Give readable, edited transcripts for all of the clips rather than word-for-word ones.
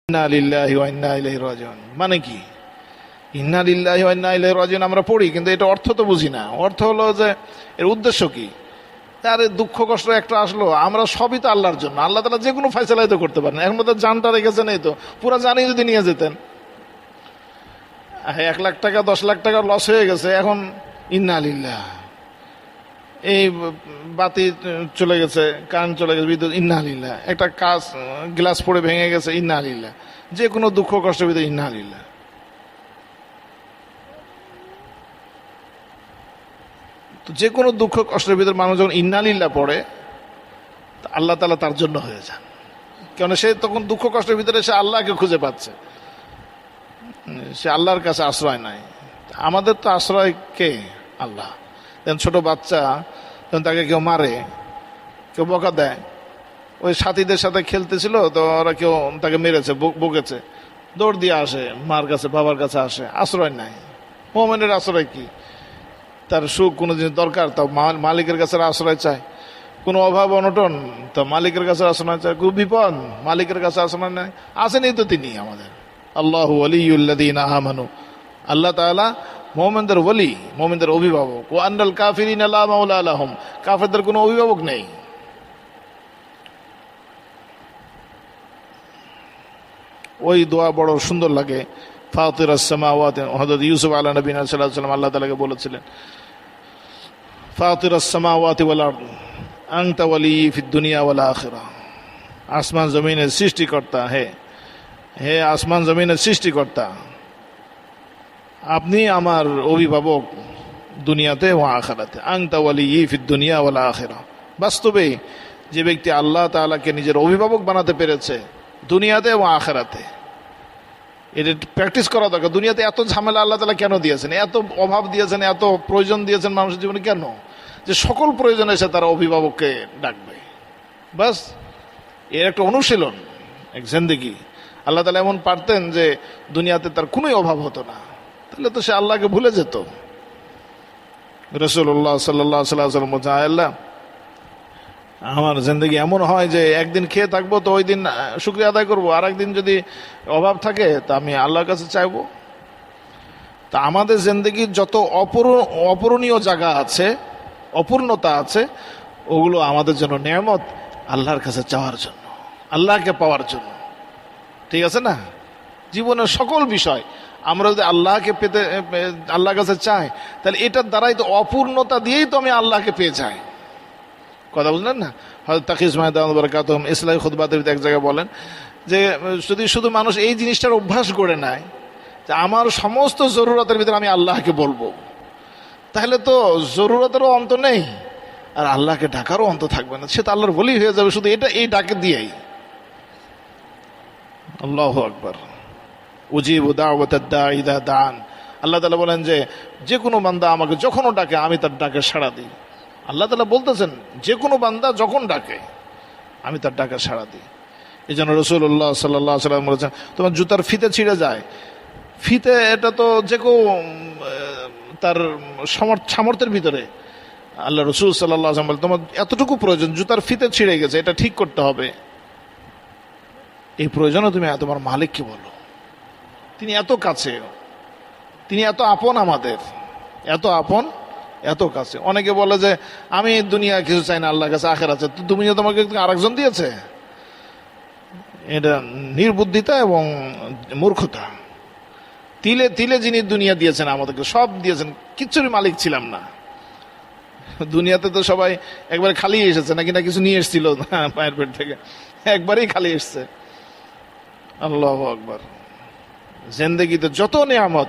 ইন্না লিল্লাহি ওয়া ইন্না ইলাইহি রাজিউন মানে কি? ইন্না লিল্লাহি ওয়া ইন্না ইলাইহি রাজিউন আমরা পড়ি, কিন্তু এটা অর্থ তো বুঝি না। অর্থ হলো যে এর উদ্দেশ্য কি? আরে দুঃখ কষ্ট একটা আসলো, আমরা সবই তো আল্লাহর জন্য। আল্লাহ তাআলা যে কোনো ফয়সালাই তো করতে পারেন। এখন তো জানটা রেখেছেন, এই তো পুরো জানি যদি নিয়ে যেতেন, 1 লাখ টাকা 10 লাখ টাকা লস হয়ে গেছে, এখন ইন্না লিল্লাহ, এই বাতি চলে গেছে, কারেন্ট চলে গেছে, বিদ্যুৎ, ইন্না লিল্লাহ, একটা কাজ গ্লাস পড়ে ভেঙে গেছে, ইন্না লিল্লাহ, যে কোনো দুঃখ কষ্টের ভিতরে ইন্না লিল্লাহ। তো যে কোনো দুঃখ কষ্টের ভিতরে মানুষ যখন ইন্না লিল্লাহ পড়ে, আল্লাহ তাআলা তার জন্য হয়ে যান। কেন? সে তখন দুঃখ কষ্টের ভিতরে সে আল্লাহকে খুঁজে পাচ্ছে, সে আল্লাহর কাছে আশ্রয় নাই। আমাদের তো আশ্রয় কে? আল্লাহ। ছোট বাচ্চা যখন তাকে কেউ মারে, কেউ বকা দেয়, ওই সাথীদের সাথে খেলতেছিল তো ওরা কেউ তাকে মেরেছে, বকেছে, দৌড় দিয়ে আসে মার কাছে, বাবার কাছে আসে, আশ্রয় নাই। মুমিনের আশ্রয় কি? তার সুখ কোনো জিনিস দরকার তা মালিকের কাছে আশ্রয় চায়, কোনো অভাব অনটন তা মালিকের কাছে আশ্রয় চায়, খুব বিপদ মালিকের কাছে আশ্রয় নেয়। আসেনি তো তিনি আমাদের আল্লাহু ওয়ালিয়ুল্লাযীনা আমানু, আল্লাহ তাআলা মুমিনদের ওলি, মুমিনদের অভিভাবক। ওয়া আন্নাল কাফিরিনা লা মাওলা লাহুম, কাফেরদের কোনো অভিভাবক নেই। ওই দোয়া বড় সুন্দর লাগে, ফাতিরাস সামাওয়াতি, হযরত ইউসুফ আলাইহিস নবী সাল্লাল্লাহু আলাইহি ওয়াসাল্লাম আল্লাহ তাআলাকে বলেছিলেন, ফাতিরাস সামাওয়াতি ওয়াল আরদ আনতা ওয়ালি ফিদ দুনিয়া ওয়াল আখিরা। আসমান জমিনের সৃষ্টিকর্তা, হে আসমান জমিনের সৃষ্টিকর্তা, আপনি আমার অভিভাবক দুনিয়াতে ও আখিরাতে। আনতা ওয়ালি ফিদ দুনিয়া ওয়াল আখিরা। বাস্তবে যে ব্যক্তি আল্লাহ তাআলাকে নিজের অভিভাবক বানাতে পেরেছে দুনিয়াতে ও আখিরাতে, এটা প্র্যাকটিস করা দরকার। দুনিয়াতে এত ঝামেলা আল্লাহ তাআলা কেন দিয়েছেন? এত অভাব দিয়েছেন, এত প্রয়োজন দিয়েছেন মানুষের জীবনে কেন? যে সকল প্রয়োজনে এসে তারা অভিভাবককে ডাকবে। বাস এর একটা অনুশীলন, এক জিন্দেগি। আল্লাহ তাআলা এমন পারতেন যে দুনিয়াতে তার কোনোই অভাব হতো না, তাহলে তো সে আল্লাহকে ভুলে যেত। রাসূলুল্লাহ সাল্লাল্লাহু আলাইহি ওয়াসাল্লাম বলেছেন, আল্লাহ আমার জিন্দেগি এমন হয় যে একদিন খেয়ে থাকবো তো ওই দিন শুকরিয়া আদায় করবো, আর একদিন যদি অভাব থাকে তা আমি আল্লাহর কাছে চাইবো। তা আমাদের জিন্দেগির যত অপূরণীয় জায়গা আছে, অপূর্ণতা আছে, ওগুলো আমাদের জন্য নেয়ামত, আল্লাহর কাছে চাওয়ার জন্য, আল্লাহকে পাওয়ার জন্য। ঠিক আছে না? জীবনের সকল বিষয় আমরা যদি আল্লাহকে পেতে, আল্লাহর কাছে চাই, তাহলে এটার দ্বারাই তো, অপূর্ণতা দিয়েই তো আমি আল্লাহকে পেয়ে যাই। কথা বুঝলেন না? হযরত তাকি উসমানী বারাকাতুহু ইসলাহি খুতবাতের এক জায়গায় বলেন যে যদি শুধু মানুষ এই জিনিসটার অভ্যাস করে নেয় যে আমার সমস্ত জরুরতের ভিতরে আমি আল্লাহকে বলবো, তাহলে তো জরুরতেরও অন্ত নেই আর আল্লাহকে ডাকারও অন্ত থাকবে না। সে তো আল্লাহর ওলি হয়ে যাবে শুধু এটা, এই ডাকে দিয়েই। আল্লাহু আকবার। উজিবু দাওয়াতাদ দাঈ ইযা দাআন। আল্লাহ তাআলা বলেন যে কোনো বান্দা আমাকে যখনও ডাকে আমি তার ডাকে সাড়া দিই। আল্লাহ তাআলা বলতেছেন যে কোনো বান্দা যখন ডাকে আমি তার ডাকে সাড়া দিই। এই জন্য রাসূলুল্লাহ সাল্লাল্লাহু আলাইহি ওয়াসাল্লাম বলেছেন, তোমার জুতার ফিতে ছিঁড়ে যায়, ফিতে এটা তো যে কেউ তার সামর্থ্যের ভিতরে, আল্লাহ রাসূল সাল্লাল্লাহু আলাইহি ওয়াসাল্লাম বলেন তোমার এতটুকু প্রয়োজন, জুতার ফিতে ছিঁড়ে গেছে, এটা ঠিক করতে হবে, এই প্রয়োজনে তুমি তোমার মালিককে বলো। তিনি এত কাছে, তিনি এত আপন আমাদের, এত আপন, এত কাছে। অনেকে বলে যে আমি দুনিয়া কিছু চাই না, আল্লাহর কাছে আখিরাত আছে। দুনিয়া তোমাকে আরেকজন দিয়েছে, এটা নির্বুদ্ধিতা এবং মূর্খতা। তিলে তিলে যিনি দুনিয়া দিয়েছেন আমাদেরকে, সব দিয়েছেন, কিচ্ছুরই মালিক ছিলাম না। দুনিয়াতে তো সবাই একবারে খালি এসেছে, নাকি না কিছু নিয়ে এসেছিল মায়ের পেট থেকে, একবারেই খালি এসছে। আল্লাহু আকবার। জিন্দেগিতে যত নিয়ামত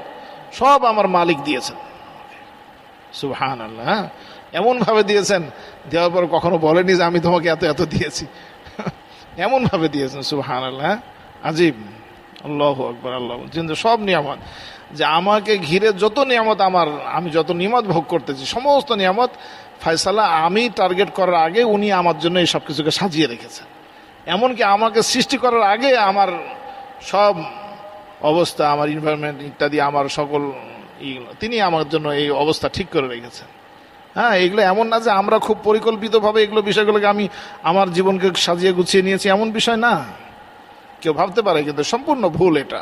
সব আমার মালিক দিয়েছেন, সুবহানাল্লাহ। এমন ভাবে দিয়েছেন, দেওয়ার পর কখনো বলেনি যে আমি তোমাকে এত এত দিয়েছি, এমন ভাবে দিয়েছেন, সুবহানাল্লাহ, আজীব। আল্লাহু আকবার। আল্লাহ কিন্তু সব নিয়ামত, যে আমাকে ঘিরে যত নিয়ামত, আমি যত নিয়ামত ভোগ করতেছি, সমস্ত নিয়ামত ফয়সালা আমি টার্গেট করার আগে উনি আমার জন্য এই সব কিছুকে সাজিয়ে রেখেছেন। এমনকি আমাকে সৃষ্টি করার আগে আমার সব অবস্থা, আমার এনভায়রনমেন্ট ইত্যাদি, আমার সকল তিনি আমার জন্য এই অবস্থা ঠিক করে রেখেছেন। হ্যাঁ, এগুলো এমন না যে আমরা খুব পরিকল্পিতভাবে এগুলো বিষয়গুলোকে আমি আমার জীবনকে সাজিয়ে গুছিয়ে নিয়েছি, এমন বিষয় না। কেউ ভাবতে পারে, কিন্তু সম্পূর্ণ ভুল এটা।